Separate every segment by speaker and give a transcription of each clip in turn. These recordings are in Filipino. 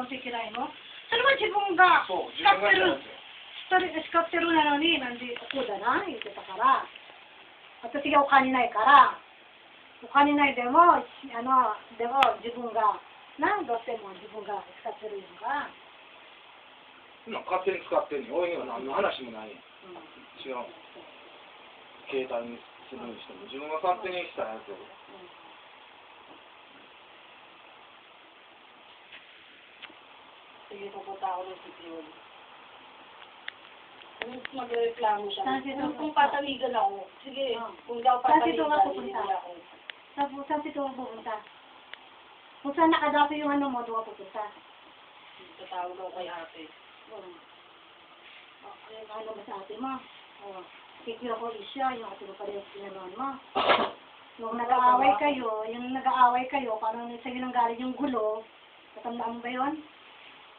Speaker 1: の席ないの？それは自分が使ってるなのに、なんでこうだな、言ってたから、私がお金ないから、お金ないでも、でも自分が、どうしても自分が使ってるのが。
Speaker 2: 勝手に使ってんねん。俺には何の話もないやん。違う。携帯にするにしても、自分が勝手にしたやつを。
Speaker 3: Sige, pupunta ako ng sityo. Kung magreklamo siya, kung pataligan ako, sige, kung daw pataligan, hindi ako.
Speaker 1: Saan sito ang pupunta? Kung saan nakadapo yung ano mo, doon ka pupunta.
Speaker 3: Tatawag ako kay ate.
Speaker 1: Ano ba sa ate mo? Kikira ko isya, yung ate mo pala yung pinanoon mo. Nung nag-aaway kayo, parang sa'yo nang galing yung gulo, natandaan mo ba yun?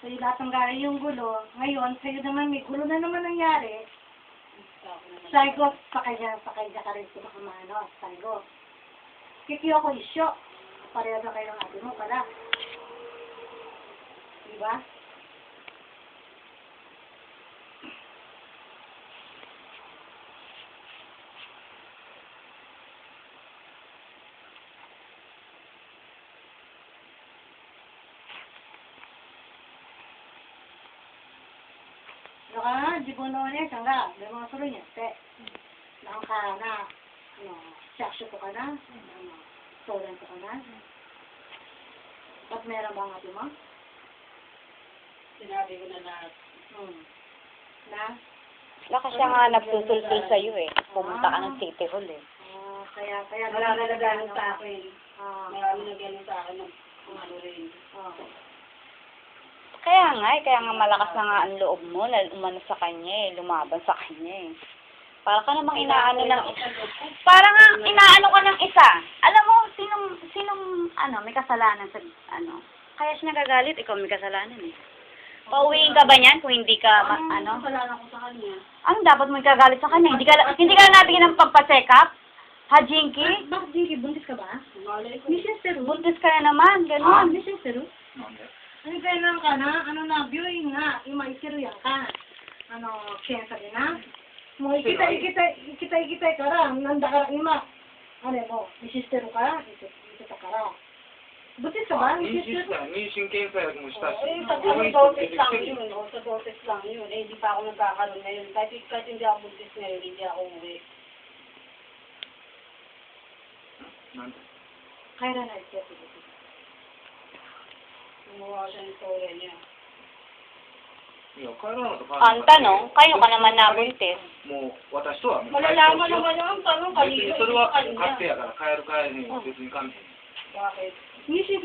Speaker 1: Sa'yo lahat ng galing yung gulo, ngayon, sa'yo naman may gulo na naman nangyari. Saigo, sa kanya ka rin sumakamano, saigo. Kikira ko isya, pareho na kayo ng ate mo pala. Diba?自分のお姉さんが電話するんやって。なんかな、着手とかな、相談とかな。Ba't meron ba nga ito mo?
Speaker 3: Sinabi ko na lahat.
Speaker 1: Na?
Speaker 4: Baka siya nga nagsusulsul sa'yo eh. Pumunta ka ng City Hall eh.
Speaker 1: Kaya
Speaker 3: Marami na gano'n sa akin. Marami na gano'n sa akin. Ano rin.
Speaker 4: Kaya nga malakas na nga ang loob mo, umano sa kanya eh, lumaban sa kanya eh. Para ka namang inaano ng isa. Para nga inaano ka ng isa. Alam mo, sinong may kasalanan sa, kaya siya nagagalit, ikaw may kasalanan eh. Pauwiin ka ba niyan kung hindi ka,
Speaker 3: Kasalanan ko sa kanya.
Speaker 4: Anong dapat mo ikagalit sa kanya? Hindi ka nabigyan ng pagpa-check up? Ha, Jinky?
Speaker 1: Bakit Jinky? Buntis ka ba? Ni sister.
Speaker 4: Buntis ka na naman, gano'n.
Speaker 1: Ni sister. Ano kailan ka na? Viewing nga. Imaisiru yan ka. Kensa din na. Mo, ikitay ka ra. Nanda ka ra, ima. Mo, ni sister ka. Ikita ka ra. Buntis ka ba? Ni sister?
Speaker 2: 妊娠検査もしたし。
Speaker 3: Sa dosis lang yun. Sa dosis lang yun. Hindi pa ako nagkakaroon ngayon. Kahit hindi ako buntis ngayon, hindi ako uwi.
Speaker 1: Kaya na na-isip.
Speaker 3: Gumawa siya ng story niya.
Speaker 4: Ang tanong, kayo ka naman nabuntis.
Speaker 2: もう私とは
Speaker 3: Malalaman naman yung tanong
Speaker 2: 別に
Speaker 3: kanina.
Speaker 2: それは勝手やから帰る帰りに別に関係
Speaker 3: Bakit?
Speaker 1: 妊娠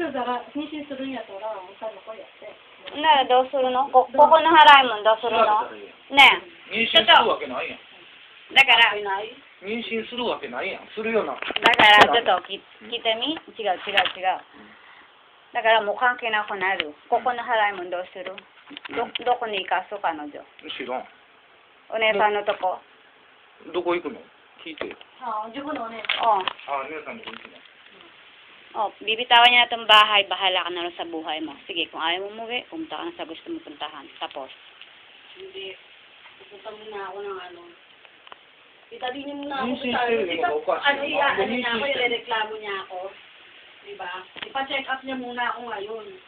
Speaker 1: するんやったら、おさの子やって。
Speaker 4: ならどうするのここの払いもんどうするのね
Speaker 2: 妊娠するわけないやん。
Speaker 4: え。だから、
Speaker 2: 妊娠するわけないやん。するような。
Speaker 4: だからちょっと聞いてみ違う。だからもう関係なくなる。ここの払いもんどうするどこに行かす彼女。
Speaker 2: 知らん。
Speaker 4: お姉さんのとこ。
Speaker 2: どこ行くの聞いて。
Speaker 1: 自分のお姉
Speaker 4: Oh.
Speaker 2: 姉さんのとこ行くの
Speaker 4: Oh, bibitawan niya na itong bahay, bahala ka na rin sa buhay mo. Sige, kung ayaw mo umuwi, pumunta ka na sa gusto mo puntahan. Tapos.
Speaker 3: Hindi. Pupunta muna ako ng Italinin mo na ako. Irereklamo niya ako. Diba? Ipa-check up niya muna ako ngayon.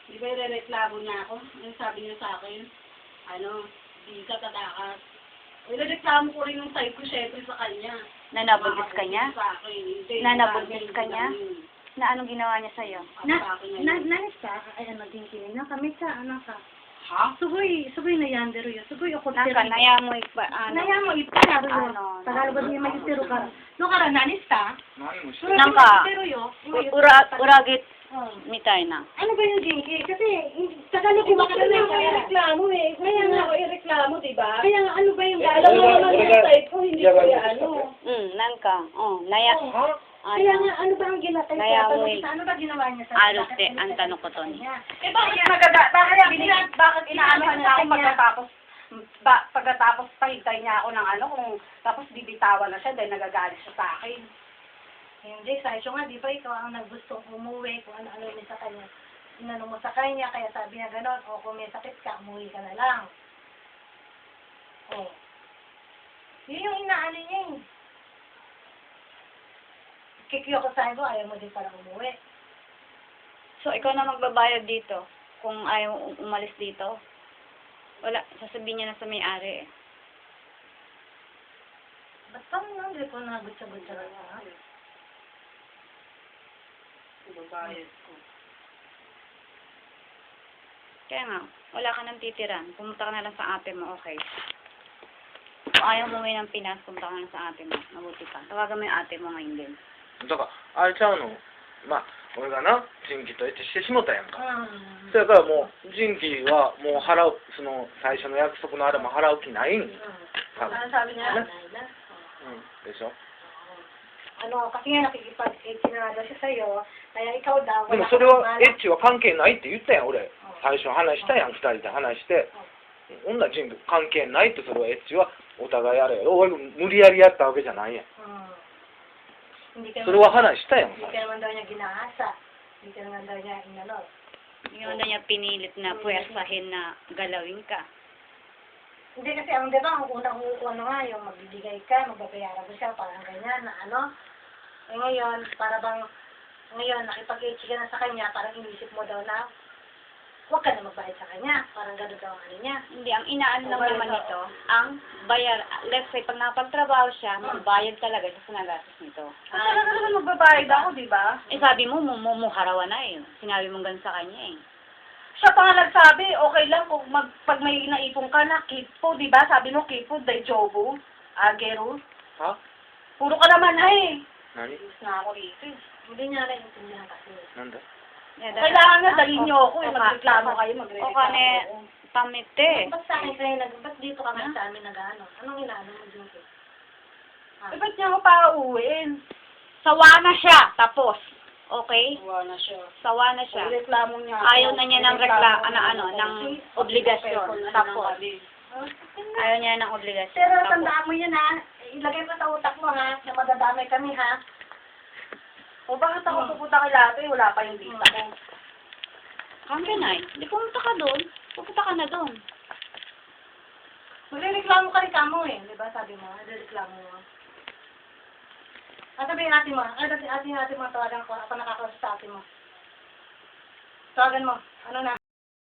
Speaker 3: Diba irereklamo niya ako? Ano sabi niya sa akin? Di ka tatakas. Irereklamo ko rin yung side ko syempre sa kanya.
Speaker 4: Na nabuntis ka niya?
Speaker 3: Sa akin.
Speaker 4: Na nabuntis ka niya? Na anong ginawa niya sa'yo?
Speaker 1: Nanis ka? Ay, Jinky na kami sa, ka.
Speaker 3: Ha?
Speaker 1: Sugoy na yan, dero yun. Sugoy ako.
Speaker 4: Naya mo
Speaker 1: ipalaro yun. Tagalog niya may istero ka. No, kara, nanis ka?
Speaker 2: 何もして
Speaker 4: Nangka,
Speaker 1: Istero yun.
Speaker 4: uragit, mitay na.
Speaker 1: Ano ba yung Jinky? Kasi, Tagalog ko baka na
Speaker 3: Irereklamo eh. Kaya nga ako ireklamo, diba?
Speaker 1: Kaya nga, ano ba yung
Speaker 3: Alam mo naman yung side ko, hindi ko yan.
Speaker 4: Nangka, naya,
Speaker 1: Kaya nga, ano ba ang ginatay
Speaker 4: Kaya
Speaker 1: sa
Speaker 4: mo
Speaker 1: ano ba ginawa niya sa
Speaker 4: alote, ang tanong ko to niya.
Speaker 3: Bakit inaano niya ako pagkatapos pahintay niya ako ng kung tapos bibitawan na siya dahil nagagalit siya sa akin.
Speaker 1: Hindi, sa ito nga, di ba ikaw ang naggustong umuwi kung ano-ano niya sa kanya. inano mo sa kanya, kaya sabi niya gano'n, o kung may sakit ka, umuwi ka na lang. O. Yun yung inaano niya eh. Kikiyo ko sa'yo ko, ayaw mo din para umuwi.
Speaker 4: So, ikaw na magbabayad dito. Kung ayaw umalis dito. Wala, sasabihin niya na sa may-ari eh.
Speaker 1: Ba't pa nang hindi ko nagutsa-gutsa lang ha?
Speaker 3: Babayad ko.
Speaker 4: Kaya nga, wala ka nang titiran. Pumunta ka na lang sa ate mo, okay. Kung ayaw mo umuwi ng Pinas, pumunta ka na lang sa ate mo. Mabuti pa. Tawagan mo yung ate mo ngayon din.
Speaker 2: だからあれちゃうのまあ俺がな人気とエッチしてしもたやんか、
Speaker 1: うん。
Speaker 2: それからもう人気はもう払うその最初の約束のあれも払う気ないん多分
Speaker 3: Ano sabi niya?
Speaker 2: でしょ
Speaker 1: Ano, kasi nga nakikipag-edge na daw siya sa'yo, kaya ikaw daw,
Speaker 2: でも
Speaker 1: wala
Speaker 2: それ
Speaker 1: kang
Speaker 2: は
Speaker 1: balak.
Speaker 2: エッチは関係ないって言ったやん俺最初話したやん2人で話してほんなら人気関係ないってそれはエッチはお互いあれやろ俺無理やりやったわけじゃないやん
Speaker 1: Hindi ka
Speaker 2: それは話したやん
Speaker 1: Hindi ka naman daw niya ginaasa. Hindi ka naman daw niya inano.
Speaker 4: Hindi na niya pinilit na puwersahin na galawin ka.
Speaker 1: Hindi kasi ang diba, ang unang ano nga, yung magbibigay ka, magbabayaran mo siya, parang ganyan, na ano. Eh ngayon, para bang, ngayon, nakipag-edge ka na sa kanya, parang inisip mo daw na, huwag ka na magbayad sa kanya. Parang gano'n daw ang ano niya.
Speaker 4: Hindi, ang inaano lang naman nito, ang bayar, let's say, pag napagtrabaho siya, magbayad talaga siya sa nagastos nito.
Speaker 3: Talaga naman magbabayad ako, di ba?
Speaker 4: Eh, sabi mo, mumuharawan na eh. Sinabi mong ganun sa kanya eh.
Speaker 3: Siya pa nga nagsabi, okay lang kung pag may naipon ka na, keep po, di ba? Sabi mo, keep po, dahil jobo, agero.
Speaker 2: は
Speaker 3: Puro ka naman, hay.
Speaker 2: 何
Speaker 3: Tapos na ako rito.
Speaker 1: Hindi niya naiintindihan kasi.
Speaker 2: なんだ
Speaker 4: Yeah,
Speaker 3: Kailangan na, dalhin niyo ako, eh.
Speaker 4: Okay.
Speaker 3: Magreklamo kayo,
Speaker 4: O
Speaker 3: magreklamo
Speaker 4: ka ne,
Speaker 3: ako.
Speaker 4: pamite.
Speaker 1: Ba't sa akin kayo ba't dito ka nga sa amin nag-ano? Anong inaano mo dito?
Speaker 3: Eh, ba't niya ako para uwiin?
Speaker 4: Sawa na siya, tapos. Okay?
Speaker 3: Wala na siya.
Speaker 4: Sawa na siya.
Speaker 3: Reklamo niya.
Speaker 4: Ayaw na niya ng ng obligasyon. Tapos. Ayaw niya ng obligasyon.
Speaker 1: Pero
Speaker 4: Tapos.
Speaker 1: tandaan mo yun ha, ilagay mo sa utak mo ha, na madadamay kami ha.
Speaker 3: O bakit ako pupunta kay Latte? Wala pa yung visa ko.
Speaker 4: Kanganay, di pumunta ka doon. Pupunta ka na doon.
Speaker 1: Magreklamo ka rin kamo eh, di ba sabi mo, magreklamo mo. At sabihin natin mo, atin mo, tawagan ko, ako nakakausap sa atin mo. Tawagan mo, ano na?